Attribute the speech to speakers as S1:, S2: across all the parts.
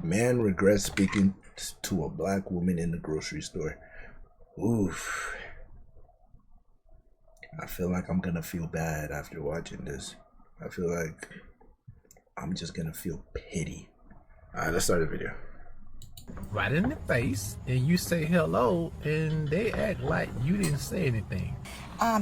S1: Man regrets speaking to a black woman in the grocery store. Oof. I feel like I'm gonna feel bad after watching this. I feel like I'm just gonna feel pity. Alright, let's start the video.
S2: Right in the face, and you say hello, and they act like you didn't say anything.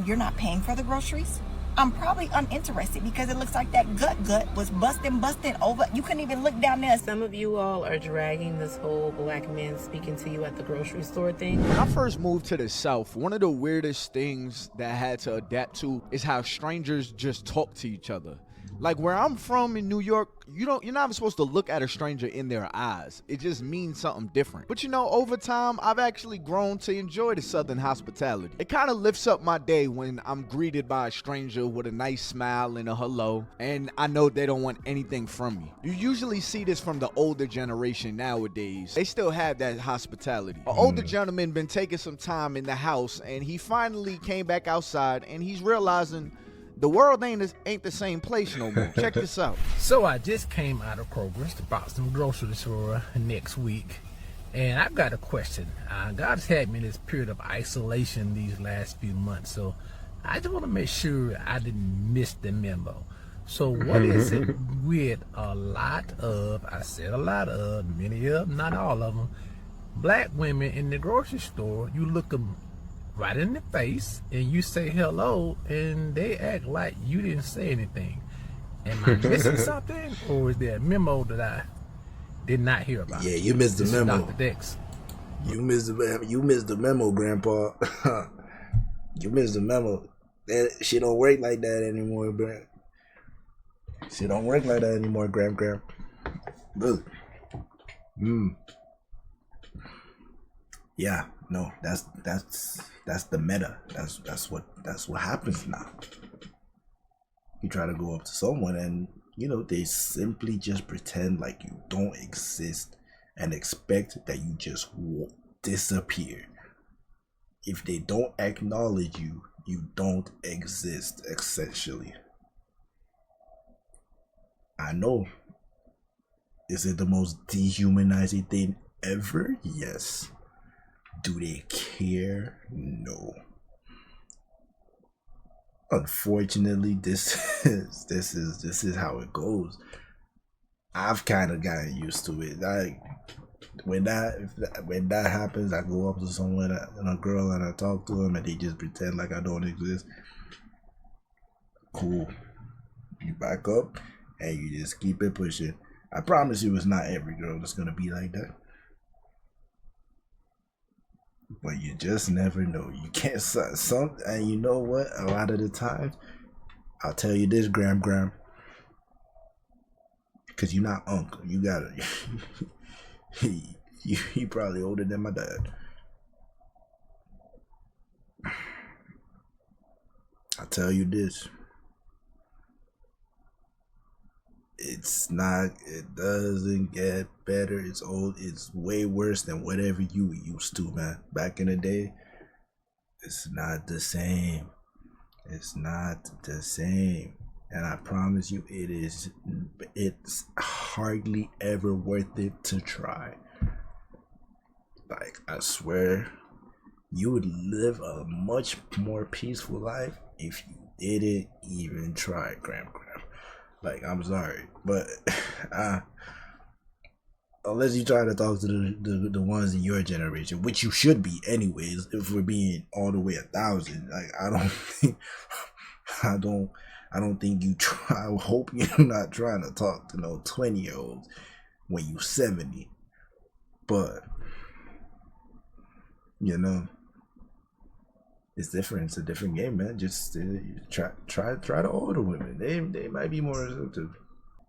S3: You're not paying for the groceries? I'm probably uninterested because it looks like that gut was busting over. You couldn't even look down there.
S4: Some of you all are dragging this whole black men speaking to you at the grocery store thing.
S5: When I first moved to the South, one of the weirdest things that I had to adapt to is how strangers just talk to each other. Like where I'm from in New York, you're not even supposed to look at a stranger in their eyes. It just means something different. But over time, I've actually grown to enjoy the Southern hospitality. It kind of lifts up my day when I'm greeted by a stranger with a nice smile and a hello, and I know they don't want anything from me. You usually see this from the older generation nowadays. They still have that hospitality. An older gentleman been taking some time in the house, and he finally came back outside, and he's realizing the world ain't the same place no more. Check this out.
S2: So I just came out of Kroger's to buy some groceries for next week, and I've got a question. God has had me in this period of isolation these last few months, so I just want to make sure I didn't miss the memo. So what is it with a lot of, I said a lot of, many of them, not all of them, black women in the grocery store, you look them right in the face and you say hello, and they act like you didn't say anything? Am I missing something, or is there a memo that I did not hear about?
S1: Yeah, you missed the
S2: This
S1: memo.
S2: is Dr. Dex.
S1: You missed the memo, Grandpa. You missed the memo. That shit don't work like that anymore, bro. Shit don't work like that anymore, Gram. Look. Yeah, no, that's the meta. That's what happens now. You try to go up to someone and they simply just pretend like you don't exist and expect that you just disappear. If they don't acknowledge you, you don't exist, essentially. I know. Is it the most dehumanizing thing ever? Yes. Do they care? No. Unfortunately, this is how it goes. I've kind of gotten used to it. Like when that happens, I go up to someone and a girl and I talk to them and they just pretend like I don't exist. Cool. You back up and you just keep it pushing. I promise you, it's not every girl that's gonna be like that. But you just never know. You can't some, and you know what? A lot of the times, I'll tell you this, Gram, because you're not uncle. You gotta. He probably older than my dad. I'll tell you this. It doesn't get better. It's old. It's way worse than whatever you used to, man. Back in the day, it's not the same. It's not the same. And I promise you, it's hardly ever worth it to try. Like, I swear, you would live a much more peaceful life if you didn't even try, Gram. Like, I'm sorry, but unless you try to talk to the ones in your generation, which you should be anyways, if we're being all the way 1,000, like I don't think you try. I hope you're not trying to talk to no 20-year-olds when you're 70, but it's different. It's a different game, man. Just try the older women. They might be more receptive.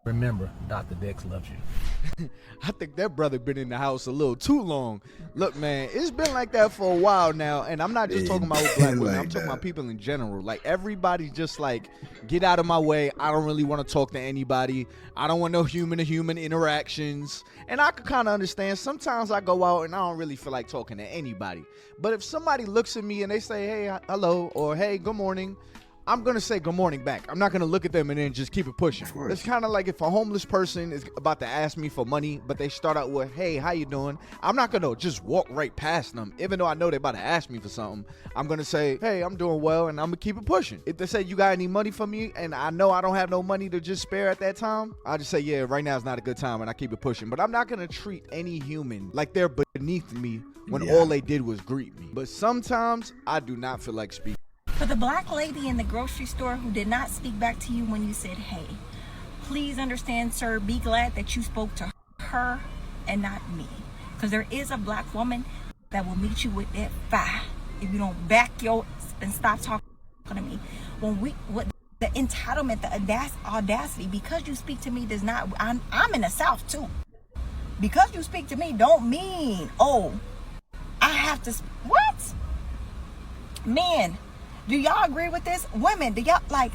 S2: Remember, Dr. Dex loves you.
S5: I think that brother been in the house a little too long. Look, man, it's been like that for a while now, and I'm not just talking about black women. I'm talking about people in general. Like, everybody's just like, get out of my way. I don't really want to talk to anybody. I don't want no human-to-human interactions. And I could kind of understand. Sometimes I go out and I don't really feel like talking to anybody. But if somebody looks at me and they say, hey, hello, or hey, good morning, I'm gonna say good morning back. I'm not gonna look at them and then just keep it pushing.
S1: Of course.
S5: It's kind of like if a homeless person is about to ask me for money, but they start out with, "Hey, how you doing?" I'm not gonna just walk right past them, even though I know they're about to ask me for something. I'm gonna say, "Hey, I'm doing well," and I'm gonna keep it pushing. If they say, "You got any money for me?" and I know I don't have no money to just spare at that time, I just say, "Yeah, right now is not a good time," and I keep it pushing. But I'm not gonna treat any human like they're beneath me when all they did was greet me. But sometimes I do not feel like speaking.
S3: For the black lady in the grocery store who did not speak back to you when you said, "Hey, please understand, sir, be glad that you spoke to her and not me." Because there is a black woman that will meet you with that fire if you don't back your and stop talking to me. What the entitlement, the audacity, because you speak to me does not, I'm in the South too. Because you speak to me don't mean, oh, I have to, what? Men, do y'all agree with this? Women, do y'all, like,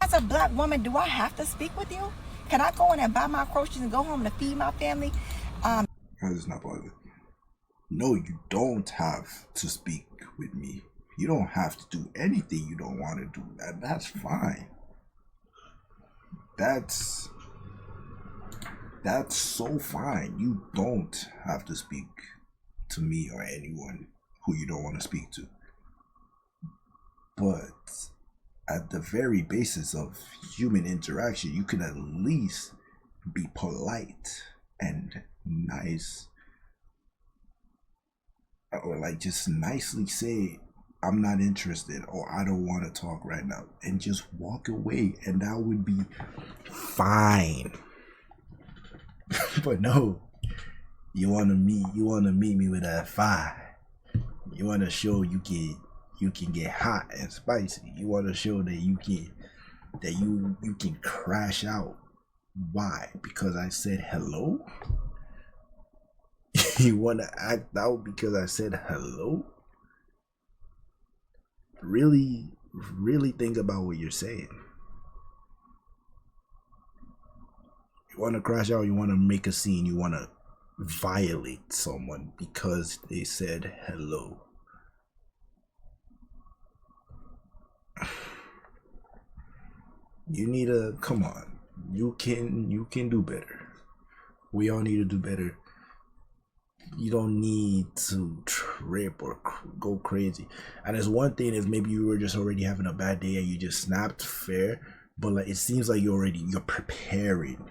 S3: as a black woman, do I have to speak with you? Can I go in and buy my groceries and go home to feed my family?
S1: That's not part of it. No, you don't have to speak with me. You don't have to do anything you don't want to do. That's fine. That's so fine. You don't have to speak to me or anyone who you don't want to speak to. But at the very basis of human interaction, you can at least be polite and nice, or like just nicely say, "I'm not interested," or "I don't want to talk right now," and just walk away, and that would be fine. But no, you want to meet me with that fire. You want to show you can get hot and spicy. You want to show that you can crash out. Why? Because I said hello? You want to act out because I said hello? Really think about what you're saying. You want to crash out, you want to make a scene, you want to violate someone because they said hello. You need to, come on. You can do better. We all need to do better. You don't need to trip or go crazy. And there's one thing is maybe you were just already having a bad day and you just snapped, fair. But like it seems like you're preparing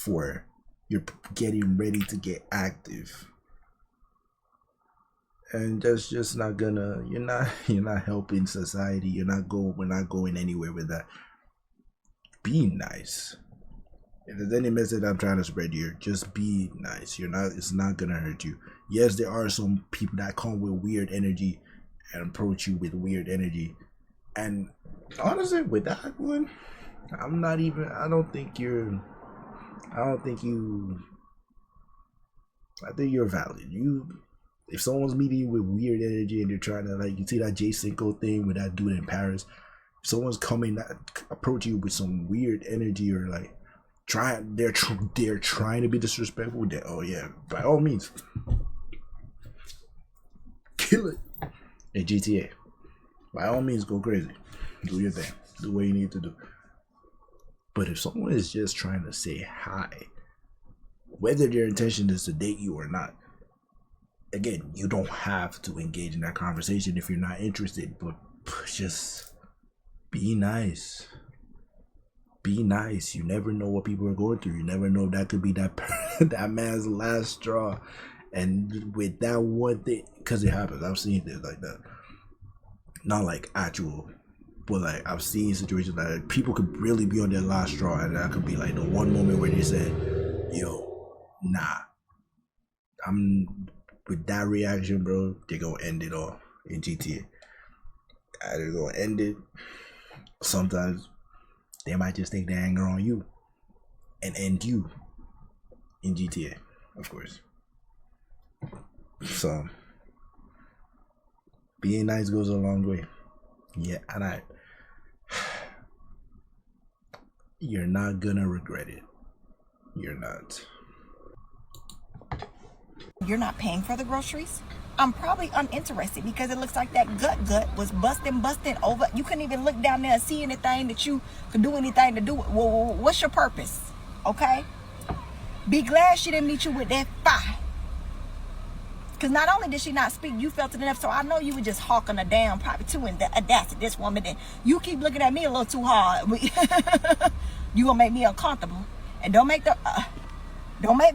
S1: for, you're getting ready to get active. And that's just not gonna, you're not helping society. We're not going anywhere with that. Be nice. If there's any message I'm trying to spread here, just be nice. It's not gonna hurt you. Yes, there are some people that come with weird energy and approach you with weird energy. And honestly, with that one, I think you're valid. If someone's meeting you with weird energy and they're trying to, like, you see that Jay Cinco thing with that dude in Paris, if someone's approach you with some weird energy or like they're trying to be disrespectful, then oh yeah, by all means, kill it. In GTA, by all means, go crazy, do your thing, do what you need to do. But if someone is just trying to say hi, whether their intention is to date you or not, again, you don't have to engage in that conversation if you're not interested, but just be nice. Be nice. You never know what people are going through. You never know if that could be that man's last straw. And with that one thing, because it happens, I've seen things like that. Not like actual, but like I've seen situations that people could really be on their last straw, and that could be like the one moment where they said, "Yo, nah." With that reaction, bro, they're gonna end it all in GTA. They're gonna end it. Sometimes they might just take their anger on you and end you in GTA, of course. So being nice goes a long way. Yeah, and you're not gonna regret it. You're not.
S3: You're not paying for the groceries? I'm probably uninterested because it looks like that gut was busting over. You couldn't even look down there and see anything that you could do anything to do. Well, what's your purpose? Okay? Be glad she didn't meet you with that fire. Because not only did she not speak, you felt it enough. So I know you were just hawking her down probably too, and the audacity, this woman, and you keep looking at me a little too hard. You gonna make me uncomfortable. And don't make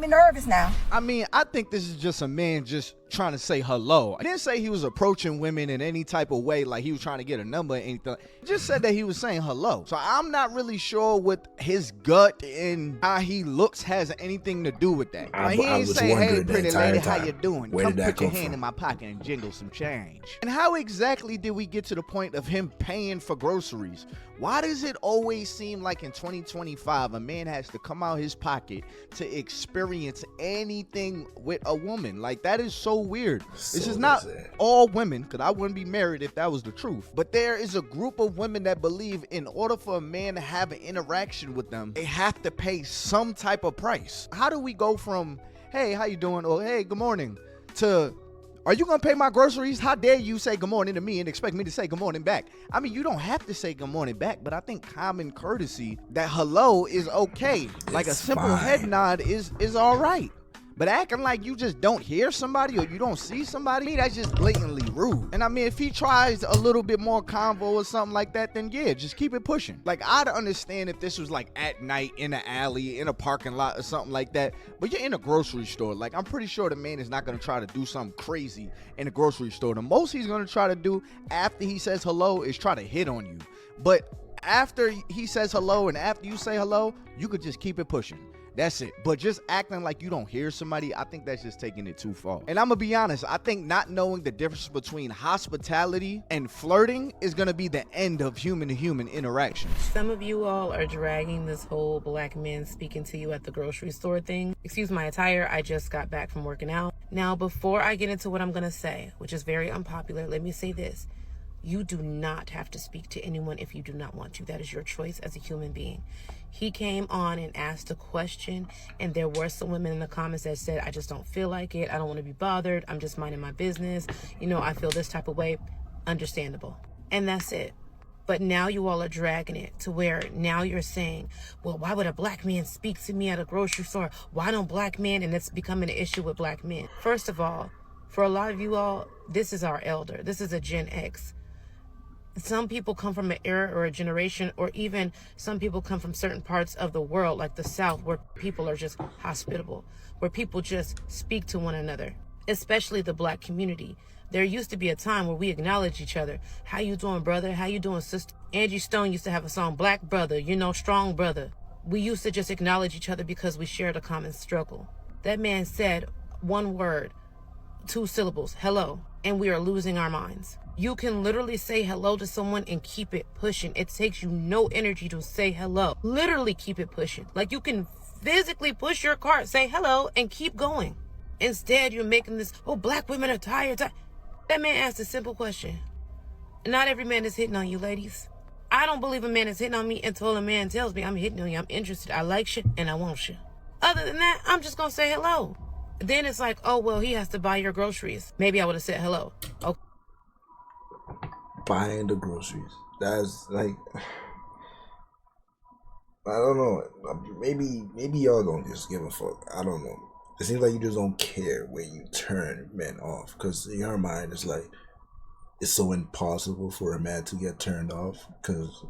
S3: me nervous now.
S5: I mean, I think this is just a man just trying to say hello. I didn't say he was approaching women in any type of way, like he was trying to get a number or anything. He just said that he was saying hello. So I'm not really sure what his gut and how he looks has anything to do with that. Like, he ain't saying, hey, pretty lady, how you doing? Come put your hand in my pocket and jingle some change. And how exactly did we get to the point of him paying for groceries? Why does it always seem like in 2025 a man has to come out his pocket to experience anything with a woman? Like, that is so weird. This is not all women, because I wouldn't be married if that was the truth. But there is a group of women that believe in order for a man to have an interaction with them, they have to pay some type of price. How do we go from, hey, how you doing? Or, hey, good morning, to, are you gonna pay my groceries? How dare you say good morning to me and expect me to say good morning back? I mean, you don't have to say good morning back, but I think common courtesy, that hello is okay. Like a simple head nod is all right. But acting like you just don't hear somebody or you don't see somebody, that's just blatantly rude. And I mean, if he tries a little bit more convo or something like that, then yeah, just keep it pushing. Like, I'd understand if this was like at night in an alley, in a parking lot or something like that. But you're in a grocery store. Like, I'm pretty sure the man is not going to try to do something crazy in a grocery store. The most he's going to try to do after he says hello is try to hit on you. But after he says hello and after you say hello, you could just keep it pushing. That's it. But just acting like you don't hear somebody, I think that's just taking it too far. And I'm gonna be honest, I think not knowing the difference between hospitality and flirting is gonna be the end of human-to-human interactions.
S4: Some of you all are dragging this whole black men speaking to you at the grocery store thing. Excuse my attire, I just got back from working out. Now, before I get into what I'm gonna say, which is very unpopular, let me say this. You do not have to speak to anyone if you do not want to. That is your choice as a human being. He came on and asked a question, and there were some women in the comments that said, I just don't feel like it. I don't want to be bothered. I'm just minding my business. You know, I feel this type of way. Understandable. And that's it. But now you all are dragging it to where now you're saying, well, why would a black man speak to me at a grocery store? Why don't black men? And it's becoming an issue with black men. First of all, for a lot of you all, this is our elder. This is a Gen X. Some people come from an era or a generation, or even some people come from certain parts of the world, like the South, where people are just hospitable, where people just speak to one another, especially the black community. There used to be a time where we acknowledge each other. How you doing, brother? How you doing, sister? Angie Stone used to have a song, Black Brother, you know, strong brother. We used to just acknowledge each other because we shared a common struggle. That man said one word, 2 syllables, hello, and we are losing our minds. You can literally say hello to someone and keep it pushing. It takes you no energy to say hello. Literally keep it pushing. Like, you can physically push your cart, say hello, and keep going. Instead, you're making this, oh, black women are tired. That man asked a simple question. Not every man is hitting on you, ladies. I don't believe a man is hitting on me until a man tells me I'm hitting on you. I'm interested. I like you and I want you. Other than that, I'm just going to say hello. Then it's like, oh, well, he has to buy your groceries. Maybe I would have said hello. Okay.
S1: Buying the groceries. That's like, I don't know. Maybe y'all don't just give a fuck. I don't know. It seems like you just don't care when you turn men off, because in your mind it's like it's so impossible for a man to get turned off, because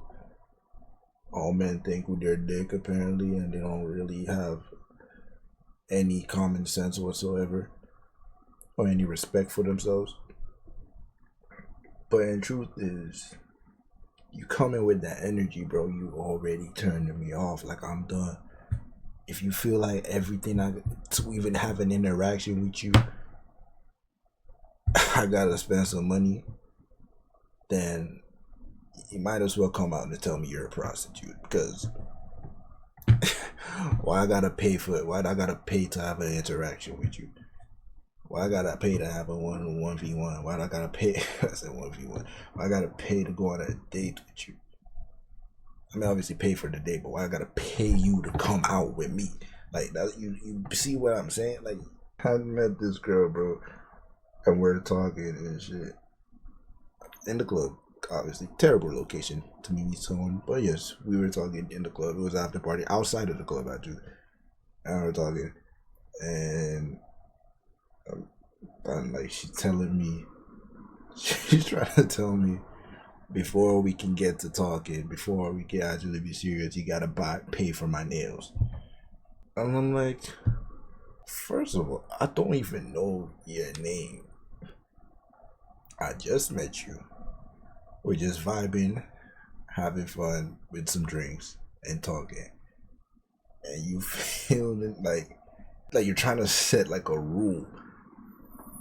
S1: all men think with their dick apparently, and they don't really have any common sense whatsoever or any respect for themselves. But in truth is, you come in with that energy, bro, you already turning me off. Like, I'm done. If you feel like everything to even have an interaction with you, I gotta spend some money, then you might as well come out and tell me you're a prostitute. Because why I gotta pay for it? Why I gotta pay to have an interaction with you? Why I gotta pay to have a 1v1? Why I gotta pay? I said 1v1. Why I gotta pay to go on a date with you? I mean, obviously pay for the date, but why I gotta pay you to come out with me? Like, that, you see what I'm saying? Like, I met this girl, bro, and we're talking and shit in the club. Obviously, terrible location to meet someone, but yes, we were talking in the club. It was after party outside of the club, actually, and we were talking, and like she's telling me, she's trying to tell me, before we can get to talking, before we can actually be serious, you gotta pay for my nails. And I'm like, first of all, I don't even know your name. I just met you. We're just vibing, having fun with some drinks and talking. And you feeling like you're trying to set like a rule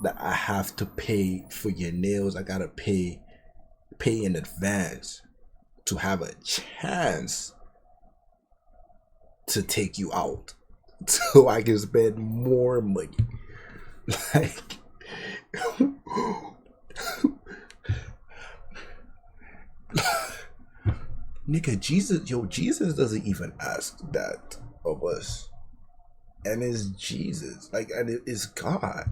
S1: that I have to pay for your nails. I gotta pay in advance to have a chance to take you out so I can spend more money. Like nigga, Jesus doesn't even ask that of us. And it's Jesus. Like, and it's God.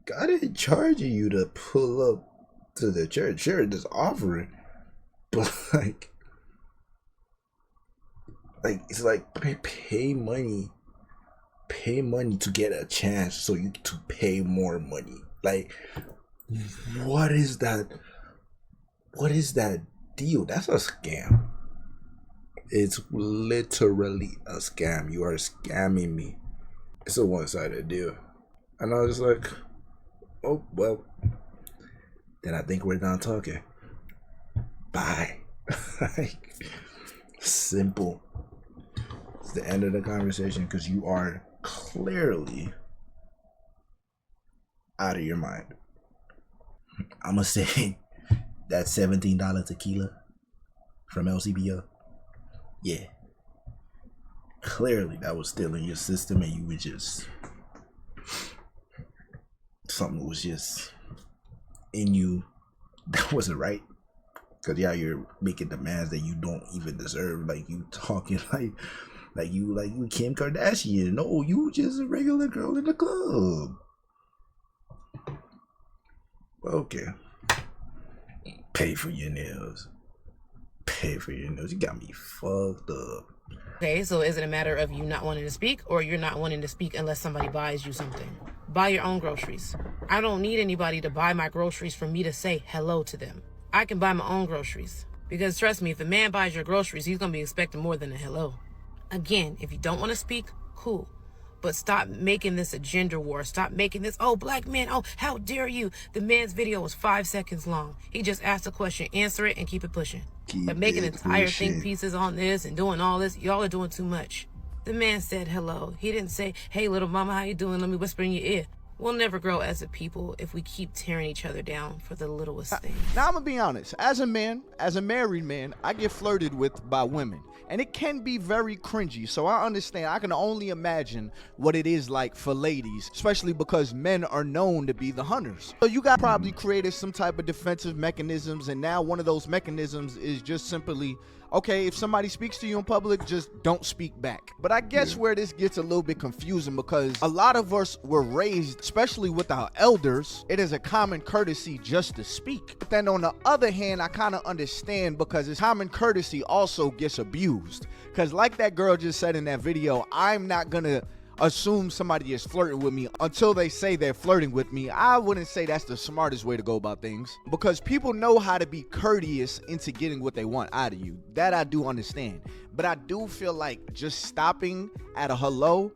S1: God ain't charging you to pull up to the church. Sure, just offering. But like it's like pay money to get a chance so you to pay more money. Like, what is that deal? That's a scam. It's literally a scam. You are scamming me. It's a one-sided deal. And I was just like, oh well, then I think we're done talking. Bye. Like, simple. It's the end of the conversation because you are clearly out of your mind. I'm gonna say that $17 tequila from LCBO. Yeah. Clearly that was still in your system and you were just, something was just in you that wasn't right. Cause yeah, you're making demands that you don't even deserve. Like you talking like you Kim Kardashian. No, you just a regular girl in the club. Okay. Pay for your nails. You got me fucked up.
S4: Okay, so is it a matter of you not wanting to speak, or you're not wanting to speak unless somebody buys you something? Buy your own groceries. I don't need anybody to buy my groceries for me to say hello to them. I can buy my own groceries. Because trust me, if a man buys your groceries, he's going to be expecting more than a hello. Again, if you don't want to speak, cool. But stop making this a gender war. Stop making this, oh, black men, oh, how dare you? The man's video was 5 seconds long. He just asked a question, answer it, and keep it pushing. But making entire think pieces on this and doing all this, y'all are doing too much. The man said hello. He didn't say, hey, little mama, how you doing? Let me whisper in your ear. We'll never grow as a people if we keep tearing each other down for the littlest things.
S5: Now, I'm going to be honest. As a man, as a married man, I get flirted with by women. And it can be very cringy, so I understand. I can only imagine what it is like for ladies, especially because men are known to be the hunters. So you got probably created some type of defensive mechanisms, and now one of those mechanisms is just simply, okay, if somebody speaks to you in public, just don't speak back. But I guess where this gets a little bit confusing, because a lot of us were raised, especially with our elders, it is a common courtesy just to speak. But then on the other hand, I kind of understand, because it's common courtesy also gets abused. Because like that girl just said in that video, I'm not gonna assume somebody is flirting with me until they say they're flirting with me. I wouldn't say that's the smartest way to go about things, because people know how to be courteous into getting what they want out of you. That I do understand. But I do feel like just stopping at a hello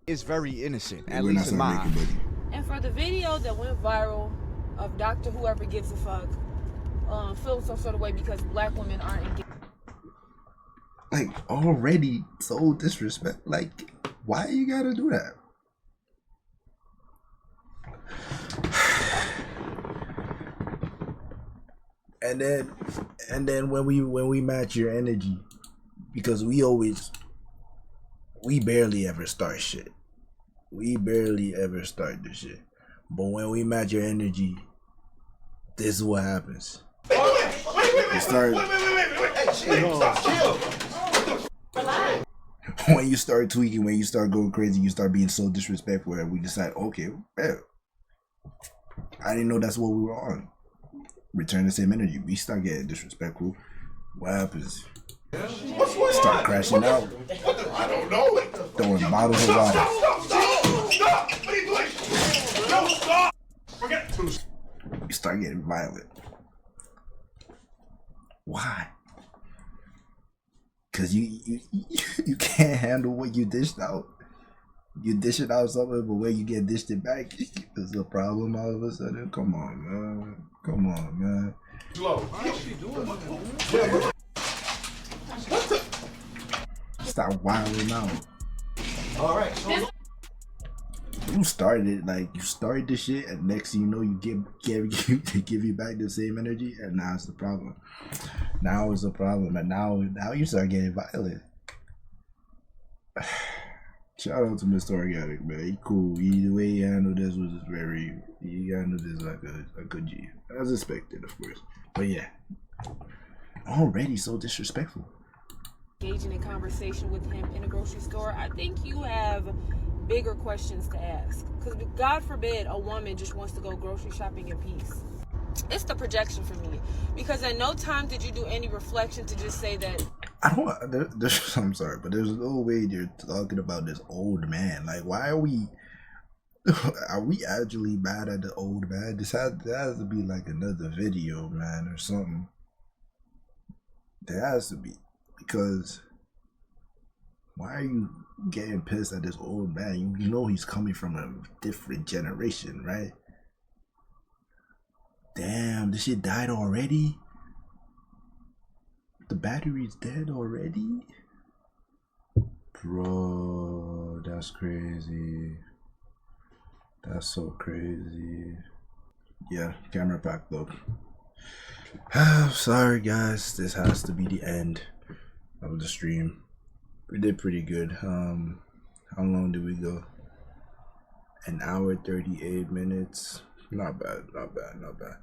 S5: is very innocent, at least in my eyes.
S6: And for the video that went viral of Dr. Whoever Gives a Fuck feeling some sort of way because black women aren't engaged.
S1: Like, already so disrespect. Like, why you gotta do that? And then when we match your energy, because we barely ever start shit. We barely ever start this shit. But when we match your energy, this is what happens. You start. When you start tweaking, when you start going crazy, you start being so disrespectful, and we decide, okay, well, I didn't know that's what we were on. Return the same energy. We start getting disrespectful. What happens? Start crashing out.
S7: I don't know.
S1: Throwing bottles of water.
S7: Stop! What are you doing? No, stop! Forget it.
S1: You start getting violent. Why? Because you can't handle what you dished out. You dish it out something, but when you get dished it back, it's a problem all of a sudden. Come on, man. Come on, man.
S7: Slow.
S1: Stop wilding out.
S7: All right. So
S1: You started it, like you started the shit, and next thing you know, you give you back the same energy, and now it's the problem. Now it's the problem, and now you start getting violent. Shout out to Mr. Organic, man. He cool. The way he handled this was he handled this like a good G, as expected, of course. But yeah, already so disrespectful.
S6: Engaging in conversation with him in a grocery store, I think you have bigger questions to ask. Because God forbid a woman just wants to go grocery shopping in peace. It's the projection for me. Because at no time did you do any reflection to just say that.
S1: I'm sorry, but there's no way you're talking about this old man. Like, why are we actually mad at the old man? There has to be like another video, man, or something. There has to be. Because why are you getting pissed at this old man? You know he's coming from a different generation, right? Damn, this shit died already? The battery's dead already? Bro, that's crazy. That's so crazy. Yeah, camera pack though. Sorry guys, this has to be the end of the stream. We did pretty good. How long did we go? An hour 38 minutes. Not bad, not bad, not bad.